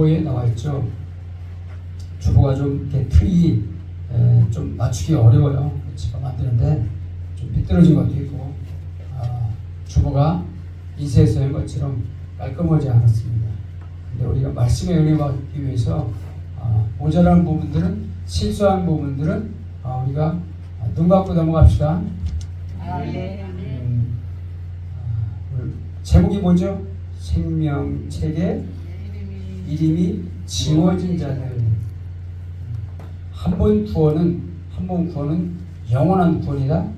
에 나와 있죠. 주보가 좀 이렇게 틀이 좀 맞추기 어려워요. 집어 만드는데 좀 삐뚤어진 것도 있고 주보가 인쇄서인 것처럼 깔끔하지 않았습니다. 근데 우리가 말씀의 은혜 받기 위해서 모자란 부분들은, 실수한 부분들은 우리가 눈 감고 넘어갑시다. 제목이 뭐죠? 생명책에 이름이 지워진 자들. 한 번 구원은 영원한 구원이다.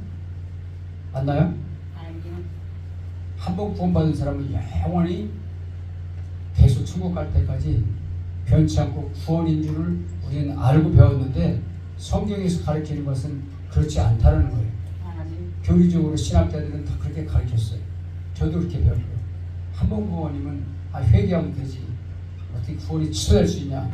맞나요? 한 번 구원받은 사람은 영원히 계속 천국 갈 때까지 변치 않고 구원인 줄을 우리는 알고 배웠는데, 성경에서 가르치는 것은 그렇지 않다는 거예요. 교리적으로 신학자들은 다 그렇게 가르쳤어요. 저도 그렇게 배웠고요. 한 번 구원이면 회개하면 되지, 어떻게 구원이 취소될 수 있냐.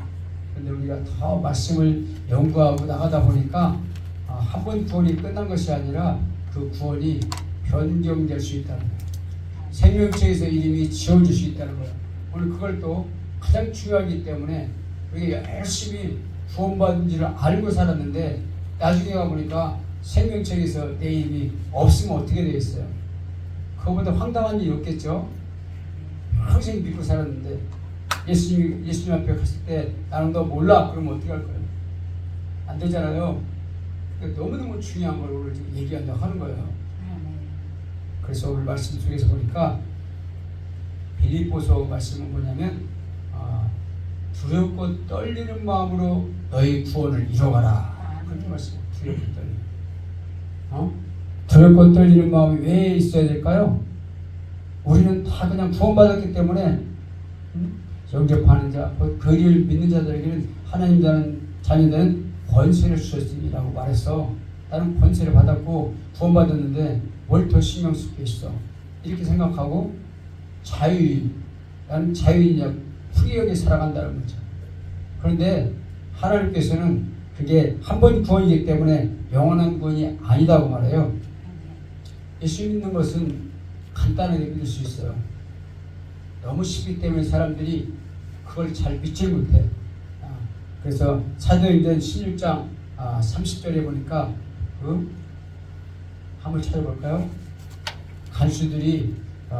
그런데 우리가 더 말씀을 연구하고 나가다 보니까 한 번 구원이 끝난 것이 아니라 그 구원이 변경될 수 있다는 거예요. 생명책에서 이름이 지워질 수 있다는 거예요. 오늘 그걸 또 가장 중요하기 때문에 우리가 열심히 구원받은지를 알고 살았는데, 나중에 가보니까 생명책에서 내 이름이 없으면 어떻게 되겠어요? 그거보다 황당한 일이 없겠죠? 평생 믿고 살았는데 예수님 앞에 갔을 때 나는 너 몰라, 그러면 어떻게 할 거예요? 안 되잖아요. 그러니까 너무너무 중요한 걸 오늘 지금 얘기한다고 하는 거예요. 그래서 오늘 말씀 속에서 보니까 빌립보서 말씀은 뭐냐면 두렵고 떨리는 마음으로 너희 구원을 이뤄가라. 그렇게 말씀. 두렵고 떨리는 두렵고 떨리는 마음이 왜 있어야 될까요? 우리는 다 그냥 구원받았기 때문에 영접하는 자, 그를 믿는 자들에게는 하나님 자녀들은 권세를 주셨으니라고 말해서, 나는 권세를 받았고 구원받았는데 뭘 더 신경 쓰고 있어, 이렇게 생각하고 나는 자유인이야, 프리하게 살아간다는 거죠. 그런데 하나님께서는 그게 한 번 구원이기 때문에 영원한 구원이 아니다고 말해요. 예수 믿는 것은 간단하게 믿을 수 있어요. 너무 쉽기 때문에 사람들이 그걸 잘 믿지 못해. 그래서 사도행전 16장 30절에 보니까 한번 찾아볼까요? 간수들이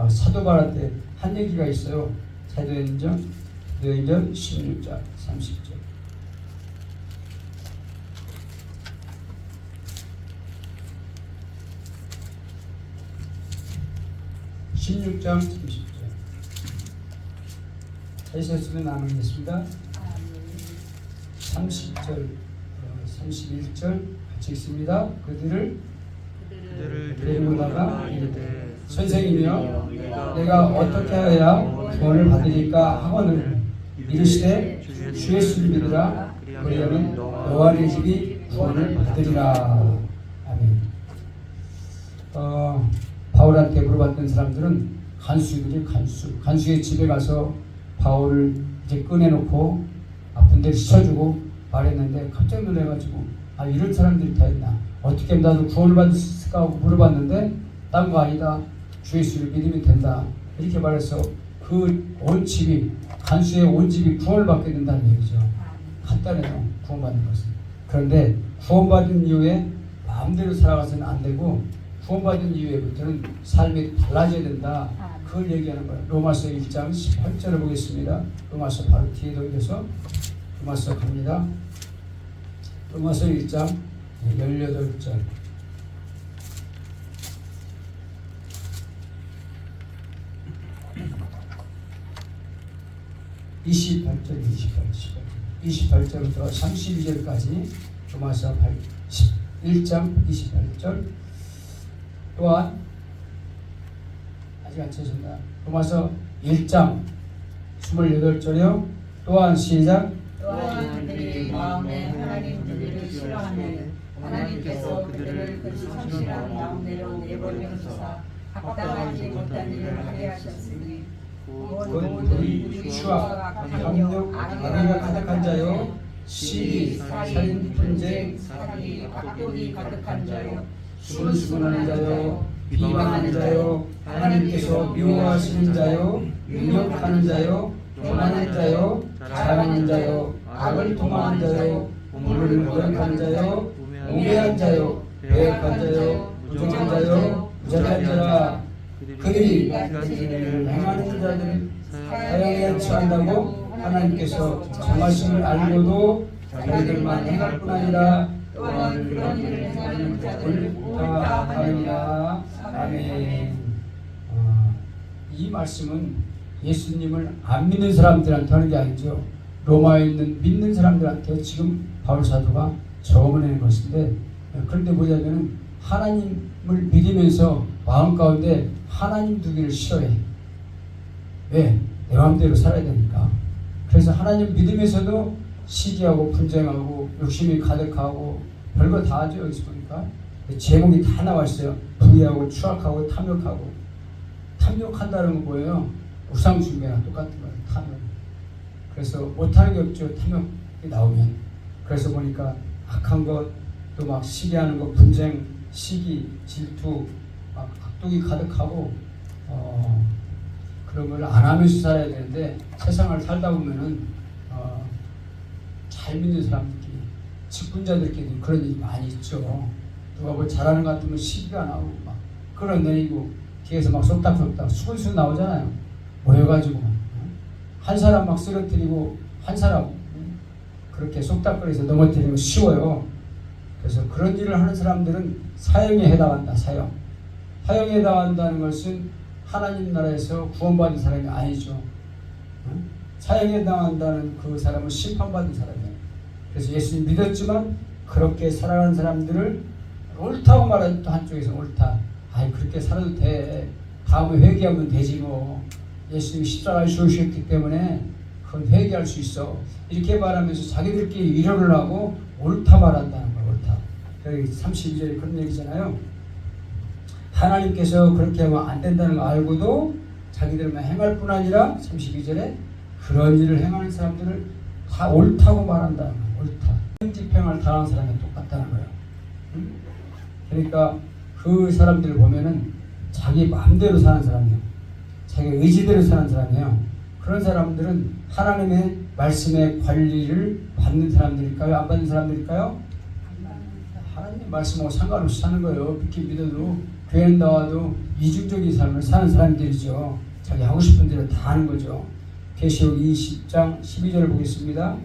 사도 바울한테 한 얘기가 있어요. 사도행전 16장 30절. (16장 30절) 하셨으면 나누겠습니다. 30절, 31절 같이 읽습니다. 그들을 데리고다가 이르되 선생이며 내가 어떻게 해야 구원을 받으리까 하거늘 이르시되 주 예수를 믿으라. 그리하면 너와 네 집이 구원을 받으리라. 아멘. 바울한테 물어봤던 사람들은 간수의 집에 가서 바울을 이제 꺼내놓고 아픈 데를 씻어주고 말했는데, 깜짝 놀래가지고 이런 사람들이 다 있나, 어떻게 하면 나도 구원을 받을 수 있을까 하고 물어봤는데, 딴 거 아니다, 주 예수를 믿으면 된다, 이렇게 말해서 그 온 집이, 간수의 온 집이 구원을 받게 된다는 얘기죠. 간단해요, 구원받는 것은. 그런데 구원받은 이후에 마음대로 살아가서는 안 되고, 구원받은 이후에부터는 삶이 달라져야 된다, 그걸 얘기하는 거예요. 로마서 1장 18절을 보겠습니다. 로마서 바로 뒤에 돌려서 로마서 갑니다. 로마서 1장 18절. (28절부터) 32절까지 로마서 1장 28절. 또한 아직 안 찾으셨나? 로마서 1장 28절이요. 또한 시작. 또한 그들이 마음에 하나님 그들을 싫어하면 하나님께서 그들을 그 성실한 마음대로 내버려 두사 합당하지 못한 일을 하게 하셨으니 곧 불의, 추악, 강력, 악의가 가득한 자요, 시기, 살인, 분쟁, 사기, 악독이 가득한 자요, 수군수군하는 자요, 비방하는 자요, 하나님께서 미워하시는 자요, 능욕하는 자요, 교만한 자요, 잘하는 자요 악을 통하는 자요 우물을 모욕하는 자요 우매한 자요 배역한 자요 무정한 자요 무자비한 자라 그들이 같은 일을 행하는 자들을 사형에 처한다고 하나님께서 정하심을 알고도 자기들만 행할 뿐 아니라 또한 그런 일을 행하는 자들을 다 하느니라. 아멘. 이 말씀은 예수님을 안 믿는 사람들한테 하는 게 아니죠. 로마에 있는 믿는 사람들한테 지금 바울 사도가 적어내는 것인데, 그런데 뭐냐면은 하나님을 믿으면서 마음 가운데 하나님 두기를 싫어해. 왜? 내 마음대로 살아야 되니까. 그래서 하나님 믿으면서도 시기하고 분쟁하고 욕심이 가득하고 별거 다 하죠. 여기서 보니까 제목이 다 나와 있어요. 불의하고 추악하고 탐욕하고. 탐욕한다는 건 뭐예요? 우상 숭배랑 똑같은 거예요. 탐욕. 그래서 못하는 게 없죠. 탐욕이 나오면. 그래서 보니까 악한 것, 또 막 시기하는 것, 분쟁, 시기, 질투, 막 악독이 가득하고 그런 걸 안 하면서 살아야 되는데, 세상을 살다 보면은 잘 믿는 사람들끼리, 직분자들끼리 그런 일이 많이 있죠. 누가 뭐 잘하는 것 같으면 시기가 나오고 막 끌어내리고 뒤에서 막 속닥속닥 수근수근 나오잖아요. 모여가지고 한 사람 막 쓰러뜨리고 한 사람 그렇게 속닥거려서 넘어뜨리면 쉬워요. 그래서 그런 일을 하는 사람들은 사형에 해당한다. 사형에 해당한다는 것은 하나님 나라에서 구원받은 사람이 아니죠. 사형에 해당한다는 그 사람은 심판받은 사람이에요. 그래서 예수님 믿었지만 그렇게 살아가는 사람들을 옳다고 말하는 또 한쪽에서 옳다. 아이 그렇게 살아도 돼. 다음에 회개하면 되지 뭐. 예수님이 십자가를 지으셨기 때문에 그건 회개할 수 있어. 이렇게 말하면서 자기들끼리 위로를 하고 옳다 말한다는 거야. 옳다. 여기 32절에 그런 얘기잖아요. 하나님께서 그렇게 하면 안 된다는 거 알고도 자기들만 행할 뿐 아니라 32절에 그런 일을 행하는 사람들을 다 옳다고 말한다는 거야. 옳다. 집행을 당한 사람이 똑같다는 거예요. 그러니까 그 사람들을 보면은 자기 마음대로 사는 사람이에요. 자기 의지대로 사는 사람이에요. 그런 사람들은 하나님의 말씀의 관리를 받는 사람들일까요? 안 받는 사람들일까요? 하나님의 말씀하고 상관없이 사는 거예요. 믿기 믿어도 교회 나와도 이중적인 삶을 사는 사람들이죠. 자기 하고 싶은 대로 다 하는 거죠. 계시록 20장 12절을 보겠습니다.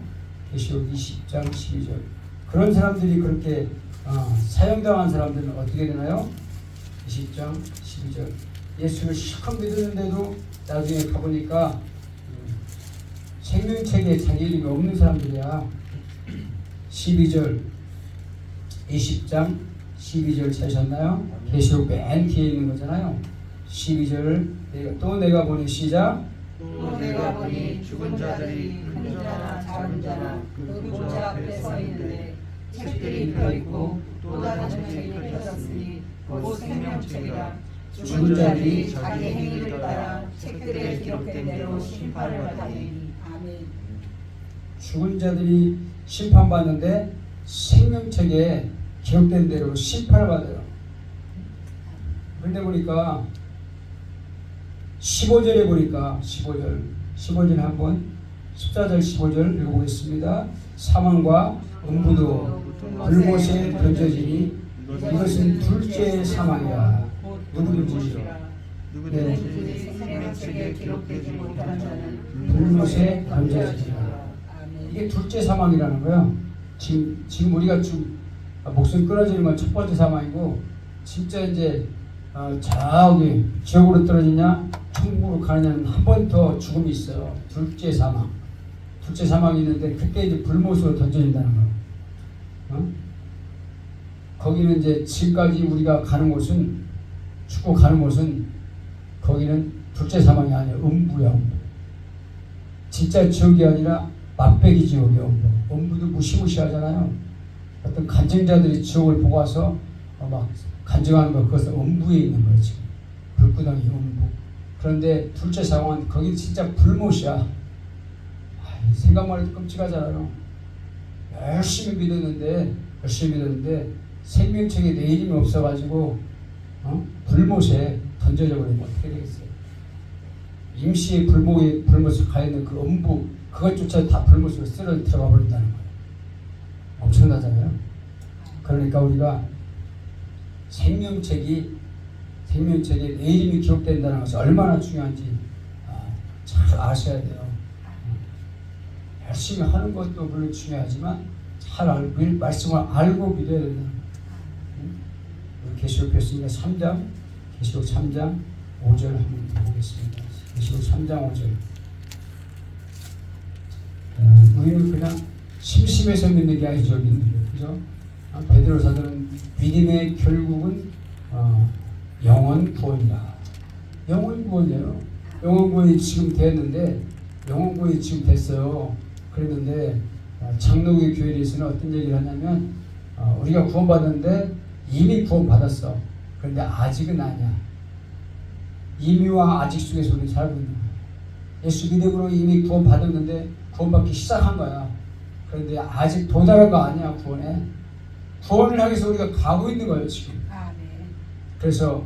계시록 20장 12절. 그런 사람들이 그렇게 사형당한 사람들은 어떻게 되나요? 20장 12절. 예수를 실컷 믿었는데도 나중에 가보니까 생명책에 자기 이름이 없는 사람들이야. 12절 20장 12절 찾으셨나요? 계시록 맨 뒤에 있는 거잖아요. 12절 내가 보니 시작. 또 내가 보니 죽은 자들이 큰 자나 작은 자나 그 보좌 앞에 서 있는데 책들이 펴있고 또 다른 책이 펴졌으니 곧 생명책이라. 죽은 자들이 자기 행위를 따라 책들에 기록된 대로 심판을 받으니. 아멘. 죽은 자들이 심판받는데 생명책에 기록된 대로 심판을 받아요. 그런데 보니까 15절에 보니까 15절에 한번 14절 15절 읽어보겠습니다. 사망과 음부도 불못에 던져지니 이것은 둘째 사망이라. 누구든지 생명책에 기록되지 못한 자는 불못에 던져지리라. 이게 둘째 사망이라는 거예요. 지금 우리가 좀 목숨 끊어지는 건 첫 번째 사망이고, 진짜 이제 저기 지옥으로 떨어지냐 천국으로 가느냐는 한 번 더 죽음이 있어요. 둘째 사망. 둘째 사망이 있는데 그때 이제 불못으로 던져진다는 거예요. 거기는 이제 지금까지 우리가 가는 곳은, 죽고 가는 곳은 거기는 둘째 사망이 아니에요. 음부야. 음부. 진짜 지옥이 아니라 맛배기 지옥이에요. 음부도 무시무시하잖아요. 어떤 간증자들이 지옥을 보고 와서 막 간증하는 거, 그것은 음부에 있는 거예요. 지금 불구덩이 음부. 그런데 둘째 사망은 거기 진짜 불못이야. 생각만 해도 끔찍하잖아요. 열심히 믿었는데 생명책에 내 이름이 없어가지고 불못에 던져져 버리면 어떻게 되겠어요? 임시의 불못에 가있는 그 음부, 그것조차 다 불못으로 쓸어 들어가 버린다는 거예요. 엄청나잖아요. 그러니까 우리가 생명책에 내 이름이 기록된다는 것이 얼마나 중요한지 잘 아셔야 돼요. 열심히 하는 것도 물론 중요하지만 잘 알고 말씀을 알고 믿어야 된다는 거예요. 우리 계시록 교수님의 3장 계시록 3장 5절 한번 보겠습니다. 계시록 3장 5절. 우리는 그냥 심심해서 믿는 게 아니죠. 그죠? 베드로 사도는 믿음의 결국은 영원 구원이다. 영원 구원이에요. 영원 구원이 지금 됐는데 영원 구원이 지금 됐어요. 그랬는데 장로교 교회에서는 어떤 얘기를 하냐면 우리가 구원받았는데 이미 구원받았어. 그런데 아직은 아니야. 이미와 아직 속에서 우리는 살고 있는 거야. 예수 믿음으로 이미 구원받았는데 구원받기 시작한 거야. 그런데 아직 도달한 거 아니야. 구원을 하기 위해서 우리가 가고 있는 거예요 지금. 그래서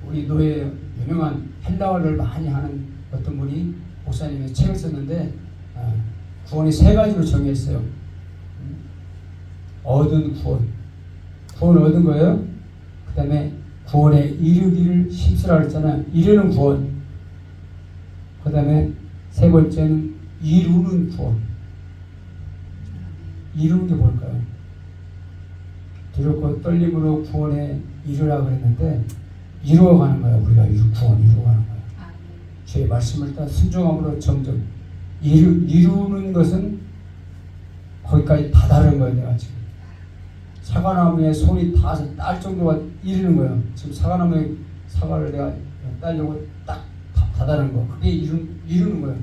우리 노예 유명한 헬라어를 많이 하는 어떤 분이 목사님이 책을 썼는데 구원이 세 가지로 정의했어요. 얻은 구원을 얻은 거예요. 그 다음에 구원에 이르기를 힘쓰라 그랬잖아요. 이르는 구원. 그 다음에 세 번째는 이루는 구원. 이루는 게 뭘까요? 두렵고 떨림으로 구원에 이르라 그랬는데 이루어가는 거예요. 우리가 구원 이루어가는 거예요. 주의 말씀을 따라 순종함으로 점점 이루는 것은 거기까지 다 다른 거예요. 내가 지금 사과나무에 손이 닿아서 딸 정도가 이르는 거예요. 지금 사과나무에 사과를 내가 따려고 딱 다다른 거. 그게 이루는 거예요.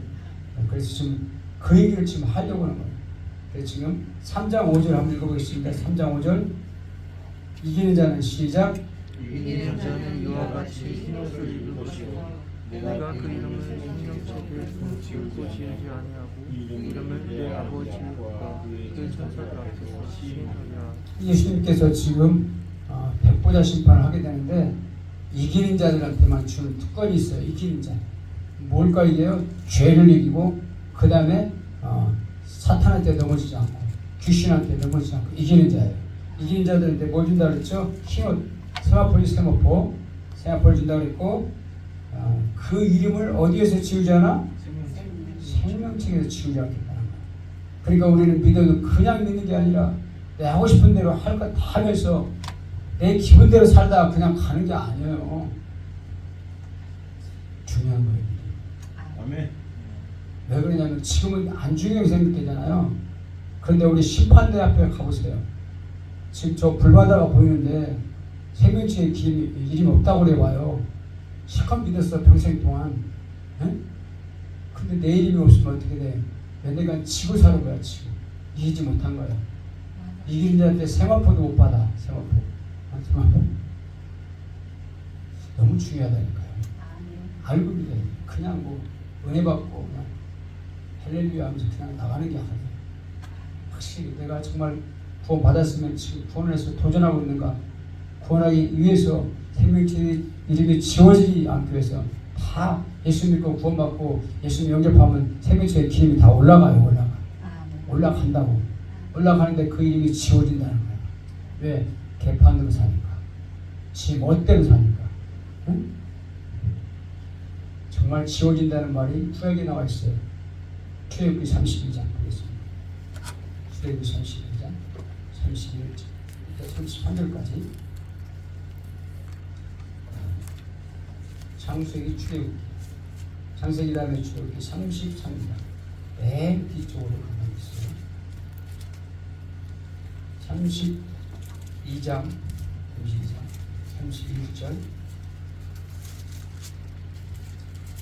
그래서 지금 그 얘기를 지금 하려고 하는 거예요. 그래서 지금 3장 5절 한번 읽어보겠습니다. 3장 5절. 이기는 자는 시작. 이기는 자는 이와 같이 흰옷을 입을 것이고 내가 그 이름을 생명책에 기울고 지우지 아니하고 이름을 내 아버지와 그 천사들 앞에서 시인하리라. 예수님께서 지금 백보자 심판을 하게 되는데 이기는 자들한테만 주는 특권이 있어요. 이기는 자. 뭘까 이게요? 죄를 이기고 그 다음에 사탄한테 넘어지지 않고 귀신한테 넘어지지 않고 이기는 자예요. 이기는 자들한테 뭐 준다 그랬죠? 흰옷, 세마포를 준다 그랬고 그 이름을 어디에서 지우지 않아? 생명책에서 지우지 않겠다는 거예요. 그러니까 우리는 믿어도 그냥 믿는 게 아니라 내 하고 싶은 대로 할 거 다 하면서 내 기분대로 살다가 그냥 가는 게 아니에요. 중요한 거예요. 아멘. 왜 그러냐면 지금은 안 중요하게 생각되잖아요. 그런데 우리 심판대 앞에 가보세요. 지금 저 불바다가 보이는데 생명체의 이름이 없다고 그래 와요. 실컷 믿었어 평생 동안. 에? 근데 내 이름이 없으면 어떻게 돼? 몇 년간 지고 사는 거야. 지고 이기지 못한 거야. 이기는 자한테 세마포도 못 받아. 세마포. 너무 중요하다니까요. 알고 믿어야 돼. 그냥 뭐 은혜 받고 그냥 할렐루야 하면서 그냥 나가는 게 아니에요. 확실히 내가 정말 구원 받았으면 지금 구원을 해서 도전하고 있는가, 구원하기 위해서 생명체의 이름이 지워지지 않기 위해서 다 예수 믿고 구원받고 예수 영접하면 생명체의 기름이 다 올라가요. 올라간다고. 올라가는데 그 이름이 지워진다는 거예요. 왜? 개판으로 사니까. 지 멋대로 사니까. 응? 정말 지워진다는 말이 구약에 나와 있어요. 출애굽기 32장 보겠습니다. 출애굽기 32장 31절 33절까지. 창세기 출애굽기, 창세기 다음에 출애굽기 33입니다. 맨 뒤쪽으로 가만 있어요. 32장 31절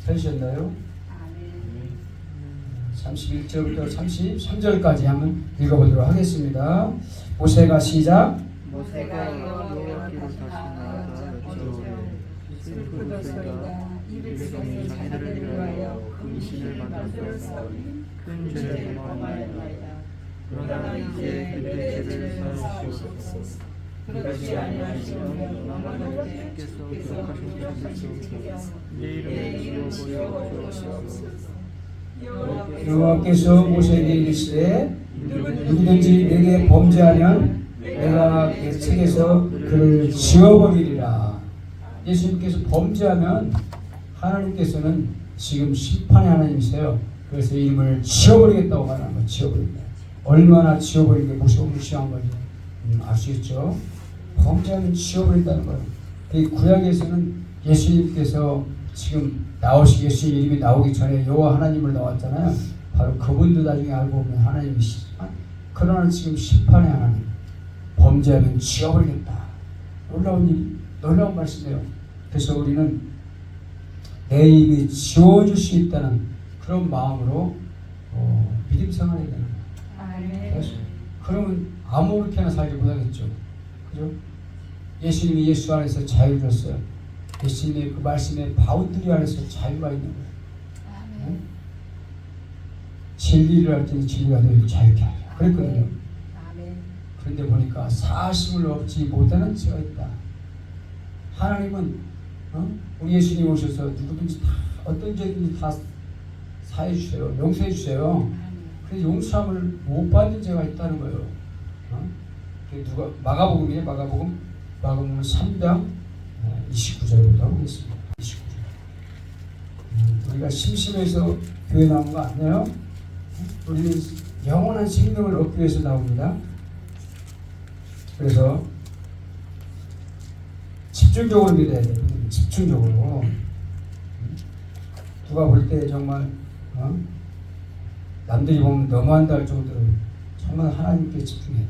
찾으셨나요? 31절부터 33절까지 한번 읽어보도록 하겠습니다. 모세가 시작. 모세가 여호와께로 다시 나아가 여쭈어오되 슬프도소이다. 이백성이 자기들을 위하여 금신을 만들었사오니 큰 죄를 범하였나이다. 그러나 이제 그들의 죄를 사하시옵소서. 그렇지 아니하시면 나만의 주께서 기억하신 것에서 내 이름을 지워버려 주옵소서. 여호와께서 모세에게 이르시되 누구든지 내게 범죄하면 내가 그 책에서 그를 지워버리리라. 예수님께서 범죄하면 하나님께서는 지금 심판의 하나님이세요. 그래서 이름을 지워버리겠다고 말하는 거예요. 지워버린다. 얼마나 지워버리는 게 무시무시한 건지 아시겠죠? 범죄하면 지워버린다는 거예요. 그 구약에서는 예수님께서 지금 예수님 이름이 나오기 전에 여호와 하나님을 나왔잖아요. 바로 그분도 나중에 알고 보면 하나님이시지만, 그러나 지금 심판의 하나님, 범죄하면 지워버리겠다. 놀라운 말씀이에요. 그래서 우리는 내 입이 지워질 수 있다는 그런 마음으로 믿음 생활해야 되는 거예요. 그러면 아무렇게나 살지 못하겠죠. 그죠? 예수님이 예수 안에서 자유를 줬어요. 예수님의 그 말씀의 바운드리 안에서 자유가 있는 거예요. 응? 진리를 할 때는 진리가 너희를 자유케 하리라 그랬거든요. 그런데 보니까 사심을 얻지 못하는 죄가 있다. 하나님은 우리 예수님 오셔서 누구든지 다 어떤 죄든지 다 사해 주세요. 용서해 주세요. 그래서 용서함을 못 받는 죄가 있다는 거예요. 누가 마가복음이에요. 마가복음 3장 29절부터 보겠습니다. 29절. 우리가 심심해서 교회 나온 거 아니에요? 우리는 영원한 생명을 얻기 위해서 나옵니다. 그래서 집중적으로 믿어야 돼요. 집중적으로. 누가 볼 때 정말 남들이 보면 너무한다 할 정도로 정말 하나님께 집중해.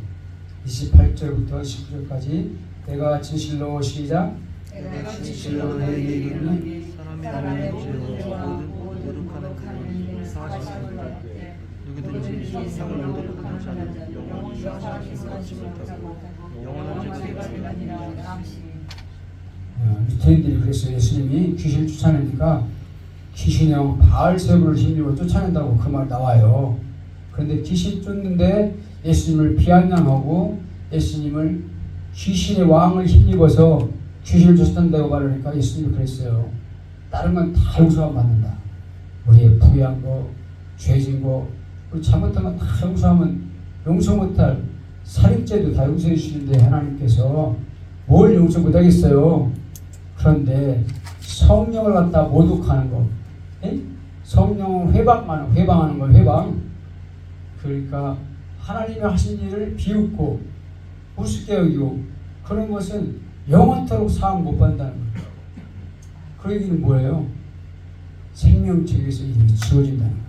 28절부터 19절까지 내가 진실로 시작. 내가 진실로 너희에게 이르노니 사람의 모든 죄와 모든 거룩하는 일을 사하심을 받되 누구든지 성령을 거룩하는 자는 영원히 사하심을 받지 못하고 영원한 죄를 받으리라. 유태인들이 그래서 예수님이 귀신을 쫓아내니까 귀신형 바알세불을 힘입어 쫓아낸다고 그 말 나와요. 그런데 귀신 쫓는데 예수님을 비아냥하고 예수님을 귀신의 왕을 힘입어서 귀신을 쫓아낸다고 말하니까 예수님이 그랬어요. 다른 건 다 용서만 받는다. 우리의 부유한 거, 죄진 거, 우리 잘못한 건 다 용서하면 용서 못할 살인죄도 다 용서해 주시는데 하나님께서 뭘 용서 못하겠어요. 그런데 성령을 갖다 모독하는 거, 성령을 회방하는 거, 회방. 그러니까 하나님이 하신 일을 비웃고 우습게 여기고 그런 것은 영원토록 사함 못 받는다는 거예요. 그 얘기는 뭐예요? 생명책에서 이미 지워진다는 거예요.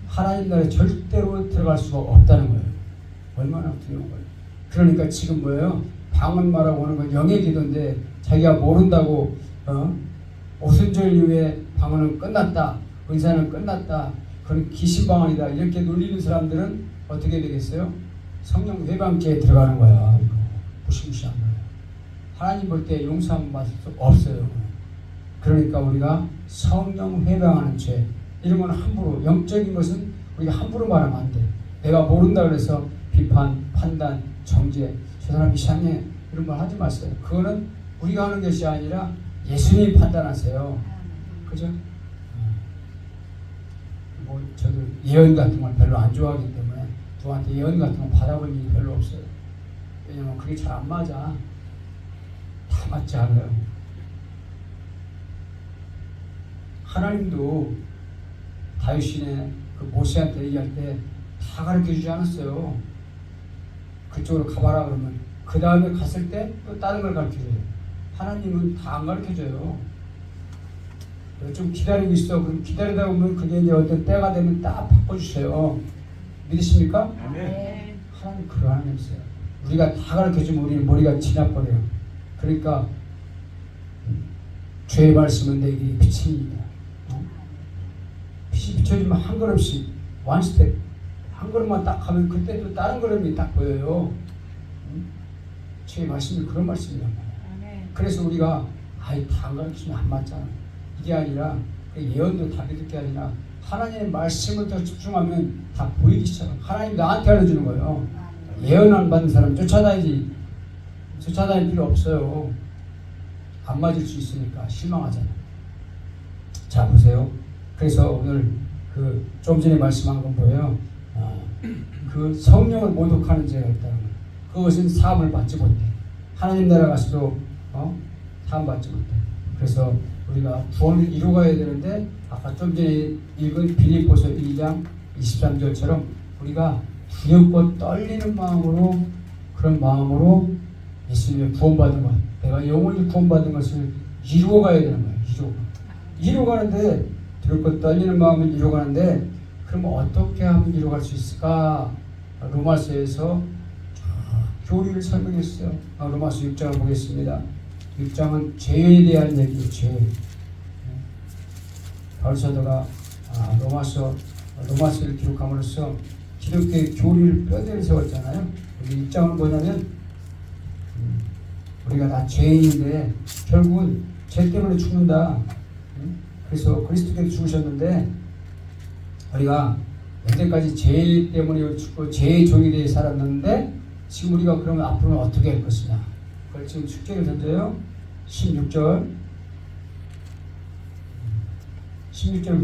하나님 나라에 절대로 들어갈 수가 없다는 거예요. 얼마나 두려운 거예요. 그러니까 지금 뭐예요? 방언말하고 하는 건 영의 기도인데 자기가 모른다고 오순절 이후에 방언은 끝났다, 의사는 끝났다, 그건 귀신방언이다 이렇게 놀리는 사람들은 어떻게 되겠어요? 성령 회방죄에 들어가는 거야. 이거 무시무시한 거예요. 하나님 볼 때 용서함 받을 수 없어요. 그러니까 우리가 성령 회방하는 죄, 이런 건 함부로, 영적인 것은 우리가 함부로 말하면 안 돼. 내가 모른다 그래서 비판, 판단, 정죄, 저 사람 이상해 이런 말 하지 마세요. 그거는 우리가 하는 것이 아니라 예수님이 판단하세요. 그죠? 뭐 저도 예언 같은 걸 별로 안 좋아하기 때문에 누구한테 예언 같은 거 받아본 일이 별로 없어요. 왜냐면 그게 잘 안 맞아. 다 맞지 않아요. 하나님도 다윗이네 그 모세한테 얘기할 때 다 가르쳐 주지 않았어요. 그쪽으로 가봐라 그러면 그 다음에 갔을 때 또 다른 걸 가르쳐줘요. 하나님은 다 안 가르쳐줘요. 좀 기다리고 있어. 그럼 기다리다 보면 그게 이제 어떤 때가 되면 딱 바꿔주세요. 믿으십니까? 아멘. 하나님 그런 하나님이세요. 우리가 다 가르쳐주면 우리는 머리가 지나버려요. 그러니까 죄의 말씀은 내 길이 빛입니다. 빛이 비춰지면 한 걸음씩 원스텝 한 걸음만 딱 가면 그때 또 다른 걸음이 딱 보여요. 죄의 말씀이 그런 말씀이란 말이에요. 그래서 우리가 아이 다 안 가르치면 안 맞잖아. 이게 아니라 예언도 다 믿을 게 아니라 하나님의 말씀을 더 집중하면 다 보이기 시작해요. 하나님 나한테 알려주는 거예요. 예언 안 받는 사람 쫓아다니지. 쫓아다닐 필요 없어요. 안 맞을 수 있으니까 실망하잖아요. 자 보세요. 그래서 오늘 그 좀 전에 말씀한 건 뭐예요? 그 성령을 모독하는 죄가 있다는 거예요. 그것은 사함을 받지 못해. 하나님 나라 가서도 사함 받지 못해. 그래서 우리가 구원을 이루어가야 되는데 아까 좀 전에 읽은 빌립보서 2장 23절처럼 우리가 두렵고 떨리는 마음으로 그런 마음으로 예수님의 구원받은 것, 내가 영원히 구원받은 것을 이루어가야 되는 거예요. 이루어가는데 두렵고 떨리는 마음을 이루어가는데 그럼 어떻게 하면 이루어갈 수 있을까? 로마서에서 교리를 설명했어요. 로마서 6장을 보겠습니다. 6장은 죄에 대한 얘기예요. 죄. 바울 사도가 로마서를 기록함으로써 기독교의 교리를 뼈대를 세웠잖아요. 여기 6장은 뭐냐면 우리가 다 죄인인데 결국은 죄 때문에 죽는다. 그래서 그리스도께서 죽으셨는데 우리가 여태까지 죄 때문에 죽고 죄의 종이 되어 살았는데 지금 우리가 그러면 앞으로는 어떻게 할 것이냐. 그걸 지금 숙제를 던져요. 16절부터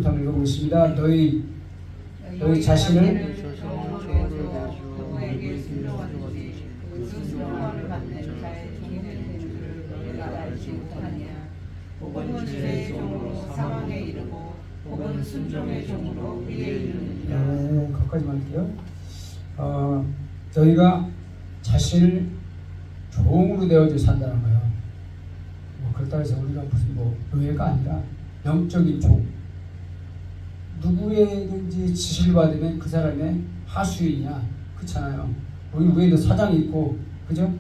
한번 읽어보겠습니다. 너희 자신을 누구에게 순종하든지 그 순종함을 받는 자의 종이 되는 줄을 너희가 알지 못하느냐. 혹은 죄의 종으로 사망에 이르고 혹은 순종의 종으로 의에 이르느니라. 네, 거기까지만 할게요. 저희가 자신을 종으로 되어져 산다는 거예요. 그렇다고 해서 우리가 무슨 노예가 아니라 영적인 종. 누구에든지 지시를 받으면 그 사람의 하수인이야. 그렇잖아요. 우리 위에도 사장이 있고, 그죠?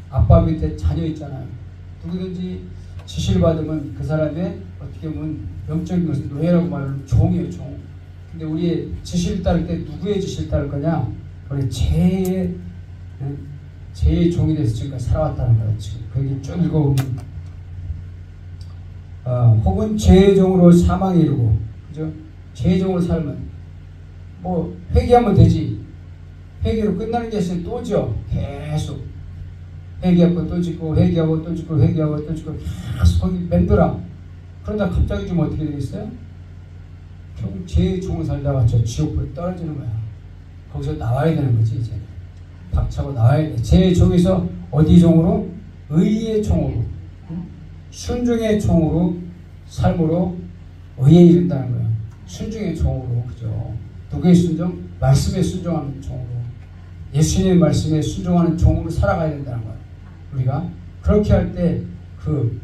아빠 밑에 자녀 있잖아요. 누구든지 지시를 받으면 그 사람의 어떻게 보면 영적인 것은 노예라고 말하면 종이에요, 종. 근데 우리의 지시를 따를 때 누구의 지시를 따를 거냐? 우리 죄의 종이 돼서 지금까지 살아왔다는 거예요. 지금 그 얘기 쭉 읽어보면 혹은 죄의 종으로 사망에 이르고, 그죠? 죄의 종으로 살면 회개하면 되지. 회개로 끝나는 게 있으면 또죠. 계속 회개하고 또 짓고 회개하고 또 짓고 회개하고 또 짓고 계속 거기 맴돌아. 그러다 갑자기 좀 어떻게 되겠어요? 결국 죄의 종으로 살다가 저 지옥으로 떨어지는 거야. 거기서 나와야 되는 거지. 이제 박차고 나와야 돼. 죄의 종에서 어디 종으로? 의의 종으로, 순종의 종으로 삶으로 의에 이른다는 거예요. 순종의 종으로. 그죠? 누구의 순종? 말씀에 순종하는 종으로, 예수님의 말씀에 순종하는 종으로 살아가야 된다는 거예요. 우리가 그렇게 할 때 그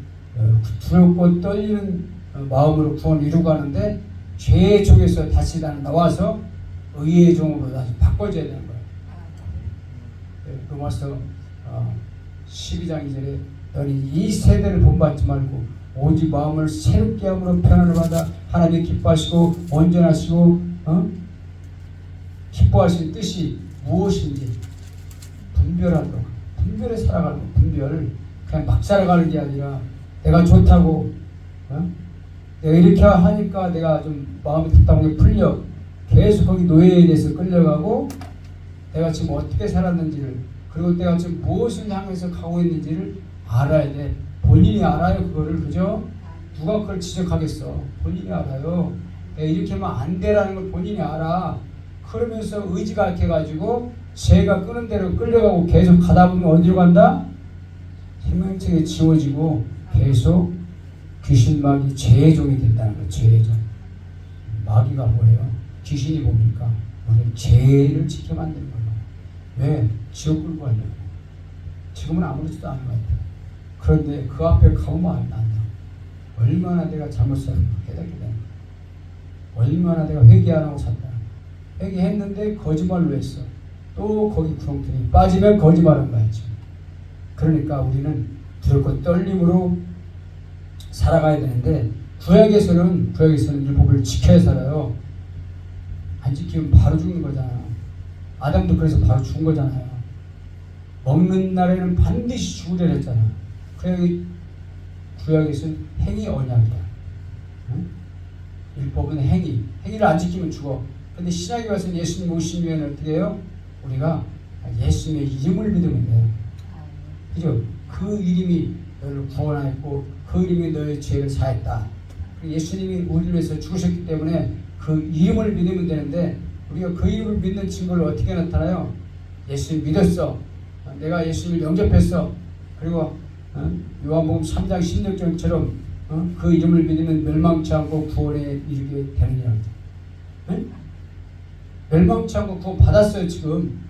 두렵고 떨리는 마음으로 구원을 이루고 가는데 죄의 종에서 다시 나와서 의의 종으로 다시 바꿔줘야 되는 거예요. 로마서 12장 2절에 너는 이 세대를 본받지 말고 오직 마음을 새롭게 함으로 변화를 받아 하나님이 기뻐하시고 온전하시고 기뻐하시는 뜻이 무엇인지 분별하도록, 분별에 살아가는 거. 분별. 그냥 막 살아가는 게 아니라 내가 좋다고 내가 이렇게 하니까 내가 좀 마음이 답답하게 풀려 계속 거기 노예에 대해서 끌려가고 내가 지금 어떻게 살았는지를, 그리고 내가 지금 무엇을 향해서 가고 있는지를 알아야 돼. 본인이 알아요. 그거를. 그죠? 누가 그걸 지적하겠어. 본인이 알아요. 내가 이렇게 하면 안 되라는 걸 본인이 알아. 그러면서 의지가 약해가지고 죄가 끄는 대로 끌려가고 계속 가다 보면 어디로 간다? 생명책에 지워지고 계속 귀신 마귀 죄의 종이 된다는 거예요. 죄의 종. 마귀가 뭐예요? 귀신이 뭡니까? 우리는 죄를 지켜 만드는 거예요. 왜? 지옥 끌고 가려고. 지금은 아무렇지도 않은 것 같아요. 그런데 그 앞에 가보면 안 난다. 얼마나 내가 잘못 살았나 깨닫게 되는 거예요. 얼마나 내가 회개 안 하고 샀다. 회개했는데 거짓말로 했어. 또 거기 구렁텅이 빠지면 거짓말한 거야. 지금. 그러니까 우리는 두렵고 떨림으로 살아가야 되는데 구약에서는 율법을 지켜야 살아요. 안 지키면 바로 죽는 거잖아. 아담도 그래서 바로 죽은 거잖아요. 먹는 날에는 반드시 죽으려 했잖아. 그래 구약에서는 행위 언약이야. 응? 율법은 행위를 안 지키면 죽어. 근데 신약에 와서는 예수님 오신 후에는 어떻게 해요? 우리가 예수님의 이름을 믿으면 돼요. 그죠? 그 이름이 너를 구원하였고 그 이름이 너의 죄를 사했다. 예수님이 우리를 위해서 죽으셨기 때문에 그 이름을 믿으면 되는데 우리가 그 이름을 믿는 증거를 어떻게 나타나요? 예수 믿었어. 내가 예수를 영접했어. 그리고 요한복음 3장 16절처럼 그 이름을 믿으면 멸망치 않고 구원에 이르게 되느니라. 멸망치 않고 구원 받았어요 지금.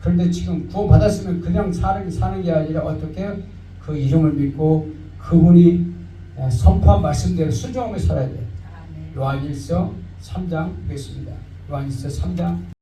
그런데 지금 구원 받았으면 그냥 사는 게 아니라 어떻게 그 이름을 믿고 그분이 선포한 말씀대로 순종하며 살아야 돼요. 요한일서 3장 보겠습니다. 요한일서 3장